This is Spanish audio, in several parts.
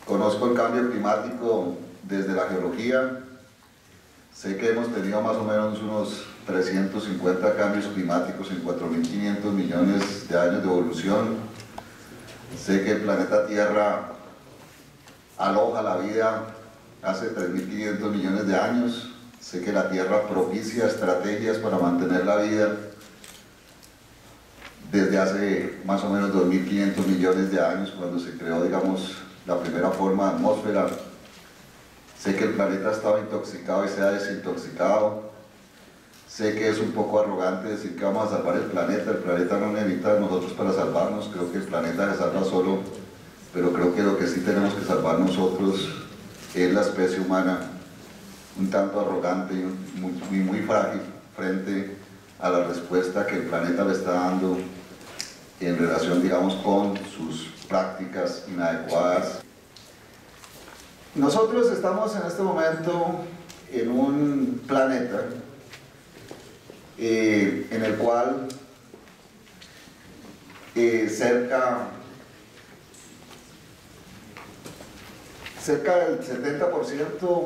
Conozco el cambio climático desde la geología. Sé que hemos tenido más o menos unos 350 cambios climáticos en 4.500 millones de años de evolución. Sé que el planeta Tierra aloja la vida hace 3.500 millones de años. Sé que la Tierra propicia estrategias para mantener la vida desde hace más o menos 2.500 millones de años, cuando se creó, digamos, la primera forma de atmósfera. Sé que el planeta estaba intoxicado y se ha desintoxicado. Sé que es un poco arrogante decir que vamos a salvar el planeta no necesita de nosotros para salvarnos, creo que el planeta se salva solo, pero creo que lo que sí tenemos que salvar nosotros es la especie humana, un tanto arrogante y muy frágil frente a la respuesta que el planeta le está dando en relación, digamos, con sus prácticas inadecuadas. Nosotros estamos en este momento en un planeta en el cual cerca del 70%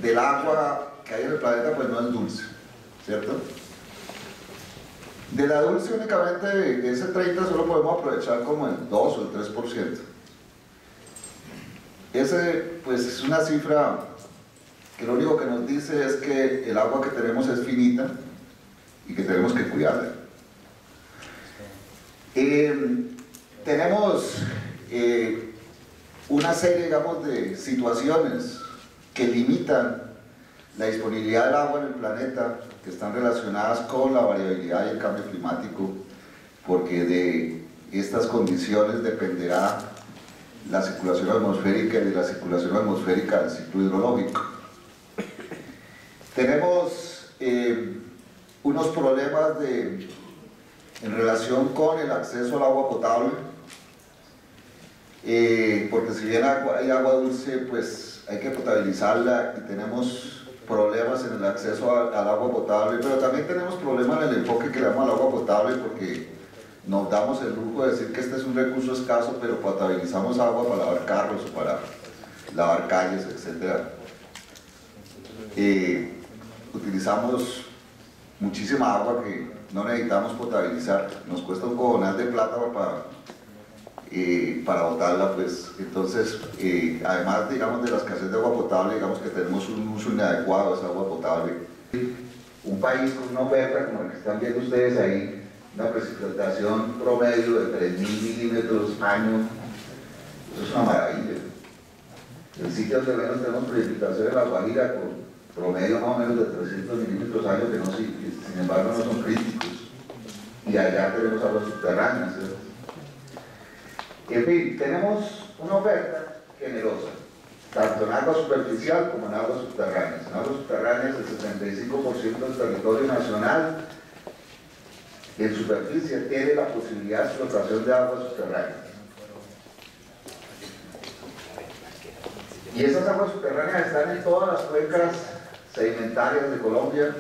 del agua que hay en el planeta pues no es dulce, ¿cierto? De la dulce únicamente de ese 30 solo podemos aprovechar como el 2 o el 3%. Ese pues es una cifra que lo único que nos dice es que el agua que tenemos es finita y que tenemos que cuidarla. Tenemos una serie, digamos, de situaciones que limitan la disponibilidad del agua en el planeta, que están relacionadas con la variabilidad y el cambio climático, porque de estas condiciones dependerá la circulación atmosférica y de la circulación atmosférica del ciclo hidrológico. Tenemos unos problemas en relación con el acceso al agua potable, porque si bien hay agua dulce, pues hay que potabilizarla y tenemos problemas en el acceso al agua potable, pero también tenemos problemas en el enfoque que le damos al agua potable, porque nos damos el lujo de decir que este es un recurso escaso, pero potabilizamos agua para lavar carros o para lavar calles, etc. Utilizamos muchísima agua que no necesitamos potabilizar, nos cuesta un cojonal de plata para botarla, pues. Entonces, además, digamos, de la escasez de agua potable, digamos que tenemos un uso inadecuado de esa agua potable. Un país con una oferta como la que están viendo ustedes ahí, una precipitación promedio de 3.000 milímetros año, eso es una maravilla. En sitios donde menos tenemos precipitación en La Guajira con promedio más o menos de 300 milímetros año, que no, sin embargo no son críticos, y allá tenemos aguas subterráneas, ¿cierto? En fin, tenemos una oferta generosa, tanto en agua superficial como en aguas subterráneas. En aguas subterráneas el 75% del territorio nacional en superficie tiene la posibilidad de explotación de aguas subterráneas. Y esas aguas subterráneas están en todas las cuencas sedimentarias de Colombia,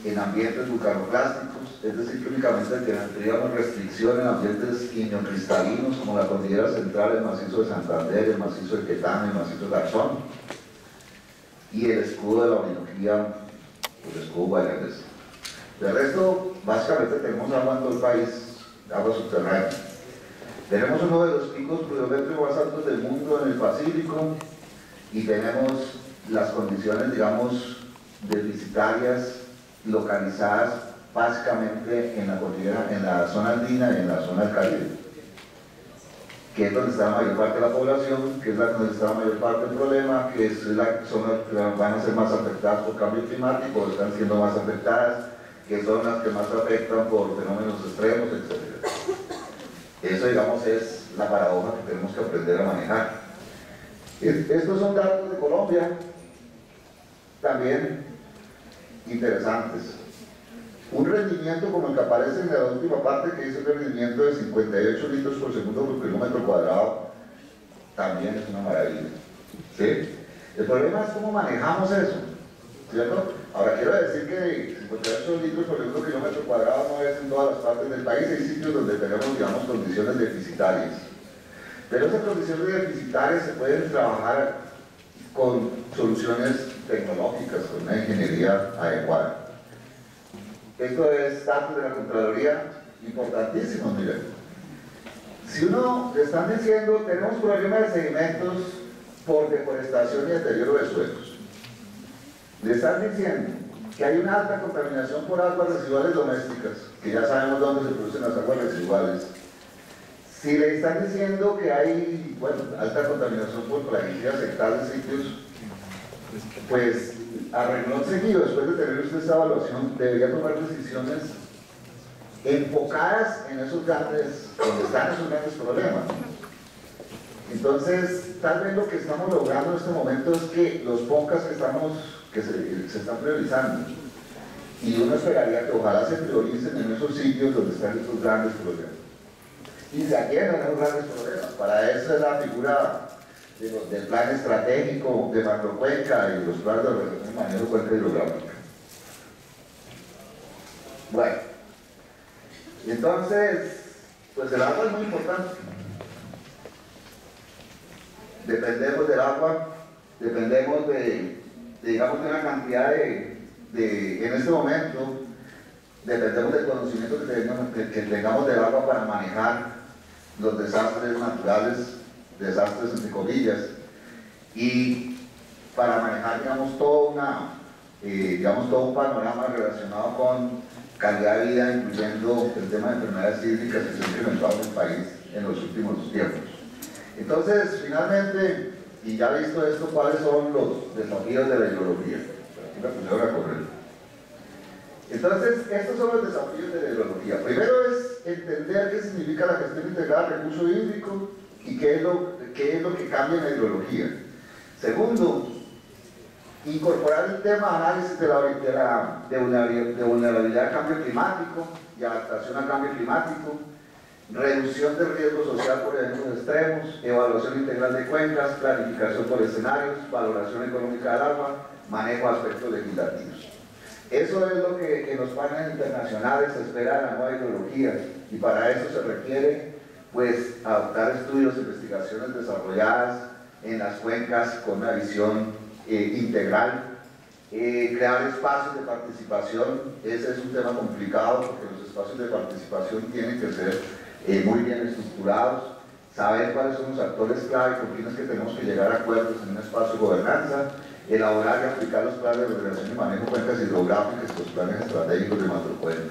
en ambientes vulcanoclásticos, es decir, que únicamente tendríamos restricción en ambientes iñocristalinos como la cordillera central, el macizo de Santander, el macizo de Quetano, el macizo de Garzón, y el escudo de la Orinoquía, el escudo guayanés. De resto, básicamente tenemos agua en todo el país, agua subterránea. Tenemos uno de los picos pluviométricos más altos del mundo en el Pacífico y tenemos las condiciones, digamos, deficitarias localizadas básicamente en la cordillera, en la zona andina y en la zona del Caribe, que es donde está la mayor parte de la población, que es donde está la mayor parte del problema, que es la zona que van a ser más afectadas por cambio climático, están siendo más afectadas, que son las que más afectan por fenómenos extremos, etc. Eso, digamos, es la paradoja que tenemos que aprender a manejar. Estos son datos de Colombia, también interesantes. Un rendimiento como el que aparece en la última parte, que dice el rendimiento de 58 litros por segundo por kilómetro cuadrado, también es una maravilla, ¿sí? El problema es cómo manejamos eso, ¿cierto? Ahora quiero decir que 58 litros por segundo kilómetro cuadrado no es en todas las partes del país, hay sitios donde tenemos, digamos, condiciones deficitarias. Pero esas condiciones deficitarias se pueden trabajar con soluciones tecnológicas, con una ingeniería adecuada. Esto es datos de la Contraloría importantísimos, miren. Si uno le están diciendo, tenemos problemas de sedimentos por deforestación y deterioro de suelos, le están diciendo que hay una alta contaminación por aguas residuales domésticas, que ya sabemos dónde se producen las aguas residuales. Si le están diciendo que hay, bueno, alta contaminación por plaguicidas en tales sitios, pues a renglón seguido, después de tener usted esta evaluación, debería tomar decisiones enfocadas en esos grandes, donde están esos grandes problemas. Entonces, tal vez lo que estamos logrando en este momento es que los PONCAS que se están priorizando, y uno esperaría que ojalá se prioricen en esos sitios donde están estos grandes problemas. Y se atiendan esos grandes problemas. Para eso es la figura del plan estratégico de macrocuenca y los planes de organización y manejo de cuenca hidrográfica. Bueno, entonces, pues el agua es muy importante. Dependemos del agua, dependemos digamos, de una cantidad en este momento, dependemos del conocimiento que tengamos del agua para manejar los desastres naturales, desastres entre comillas, y para manejar, digamos, todo un panorama relacionado con calidad de vida, incluyendo el tema de enfermedades hídricas que se han incrementado en el país en los últimos tiempos. Entonces, finalmente, y ya visto esto, ¿cuáles son los desafíos de la hidrología? Aquí me pusieron a correr. Entonces, estos son los desafíos de la hidrología. Primero es entender qué significa la gestión integrada del recurso hídrico y qué es lo que cambia en la hidrología. Segundo, incorporar el tema de análisis de vulnerabilidad al cambio climático y adaptación al cambio climático, reducción del riesgo social por eventos extremos, evaluación integral de cuencas, planificación por escenarios, valoración económica del agua, manejo de aspectos legislativos. Eso es lo que en los paneles internacionales se espera de la nueva hidrología, y para eso se requiere, pues, adoptar estudios e investigaciones desarrolladas en las cuencas con una visión integral, crear espacios de participación. Ese es un tema complicado porque los espacios de participación tienen que ser muy bien estructurados, saber cuáles son los actores clave con quienes que tenemos que llegar a acuerdos en un espacio de gobernanza, elaborar y aplicar los planes de ordenación y manejo de cuencas hidrográficas, los planes estratégicos de macrocuenca,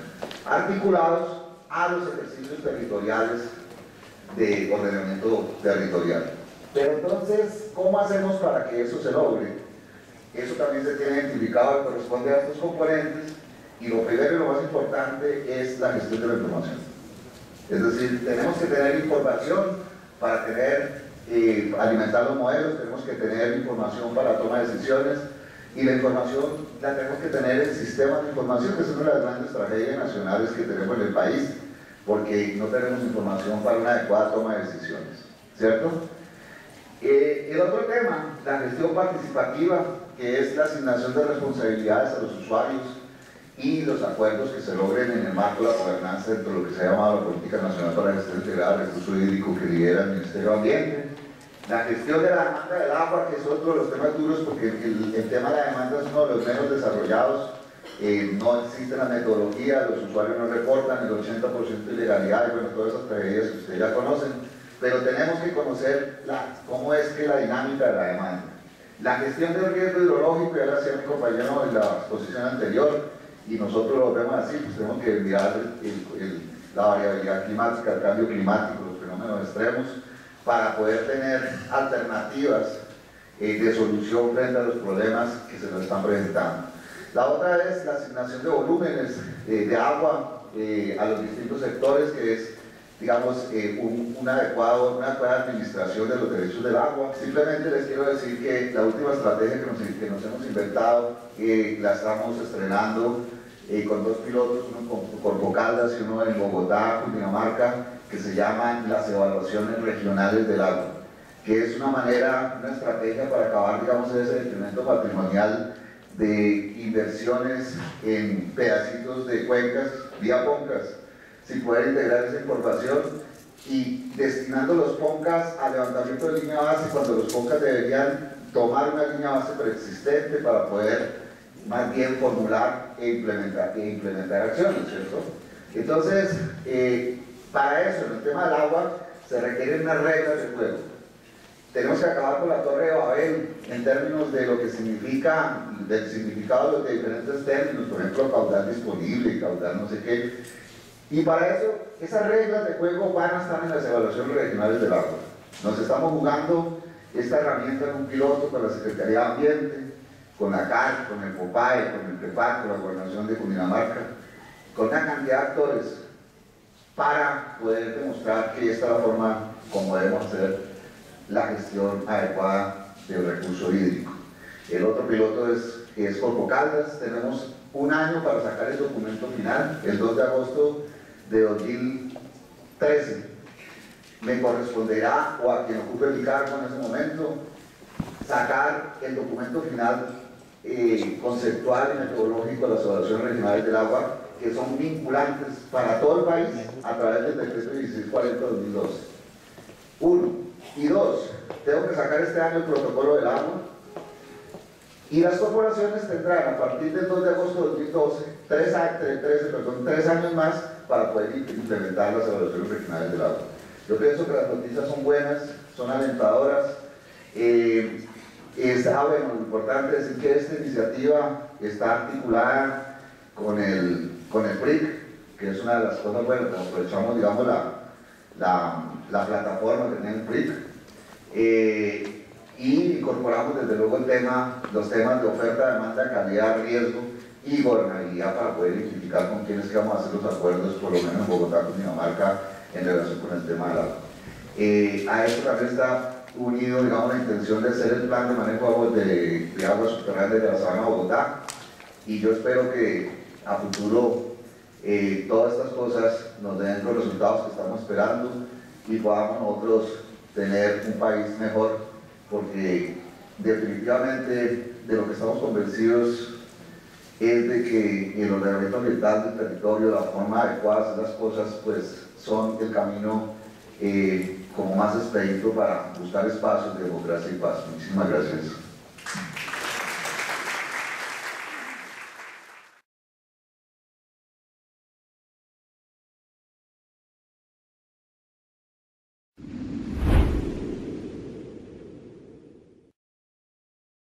articulados a los ejercicios territoriales de ordenamiento territorial. Pero entonces, ¿cómo hacemos para que eso se logre? Eso también se tiene identificado y corresponde a estos componentes, y lo primero y lo más importante es la gestión de la información. Es decir, tenemos que tener información para alimentar los modelos, tenemos que tener información para la toma de decisiones, y la información la tenemos que tener en sistemas de información, que es una de las grandes tragedias nacionales que tenemos en el país, porque no tenemos información para una adecuada toma de decisiones, ¿cierto? El otro tema, la gestión participativa, que es la asignación de responsabilidades a los usuarios y los acuerdos que se logren en el marco de la gobernanza dentro de lo que se ha llamado la Política Nacional para la Gestión Integrada del Recurso Hídrico que lidera el Ministerio de Ambiente. La gestión de la demanda del agua, que es otro de los temas duros, porque el tema de la demanda es uno de los menos desarrollados. No existe la metodología, los usuarios no reportan el 80% de ilegalidad y bueno, todas esas tragedias que ustedes ya conocen, pero tenemos que conocer cómo es que la dinámica de la demanda. La gestión del riesgo hidrológico, ya lo hacía mi compañero en la exposición anterior, y nosotros lo vemos así, pues tenemos que mirar la variabilidad climática, el cambio climático, los fenómenos extremos, para poder tener alternativas de solución frente a los problemas que se nos están presentando. La otra es la asignación de volúmenes de agua a los distintos sectores, que es, digamos, una adecuada administración de los derechos del agua. Simplemente les quiero decir que la última estrategia que nos hemos inventado, la estamos estrenando con dos pilotos, uno con Corpo Caldas y uno en Bogotá, Cundinamarca, que se llaman las evaluaciones regionales del agua, que es una estrategia para acabar, digamos, ese detrimento patrimonial de inversiones en pedacitos de cuencas, vía PONCAS, sin poder integrar esa información y destinando los PONCAS al levantamiento de línea base cuando los PONCAS deberían tomar una línea base preexistente para poder más bien formular e implementar acciones, ¿cierto? Entonces, para eso, en el tema del agua, se requieren unas reglas de juego. Tenemos que acabar con la Torre de Babel en términos de lo que significa, del significado de los diferentes términos, por ejemplo, caudal disponible, caudal no sé qué. Y para eso, esas reglas de juego van a estar en las evaluaciones regionales del agua. Nos estamos jugando esta herramienta en un piloto con la Secretaría de Ambiente, con la CAR, con el POPAE, con el PREPAC, con la Gobernación de Cundinamarca, con una cantidad de actores para poder demostrar que esta es la forma como debemos hacer la gestión adecuada del recurso hídrico. El otro piloto es Corpo Caldas. Tenemos un año para sacar el documento final, el 2 de agosto de 2013. Me corresponderá, o a quien ocupe mi cargo en ese momento, sacar el documento final conceptual y metodológico de las evaluaciones regionales del agua, que son vinculantes para todo el país a través del decreto 1640-2012. Uno. Y dos, tengo que sacar este año el protocolo del agua, y las corporaciones tendrán a partir del 2 de agosto de 2012 3 años más para poder implementar las evaluaciones regionales del agua. Yo pienso que las noticias son buenas, son alentadoras. Bueno, lo importante es que esta iniciativa está articulada con el PRIC, que es una de las cosas buenas, como aprovechamos, digamos, la plataforma que tiene el PRIC, y incorporamos desde luego los temas de oferta, demanda, calidad, riesgo y gobernabilidad para poder identificar con quiénes que vamos a hacer los acuerdos, por lo menos en Bogotá, con Dinamarca, en relación con el tema del agua. A esto también está unido, digamos, la intención de hacer el plan de manejo de aguas subterráneas de la Sabana de Bogotá, y yo espero que a futuro todas estas cosas nos den los resultados que estamos esperando y podamos nosotros tener un país mejor, porque definitivamente de lo que estamos convencidos es de que el ordenamiento ambiental del territorio, la forma adecuada de hacer las cosas, pues son el camino como más expedito para buscar espacios de democracia y paz. Muchísimas gracias.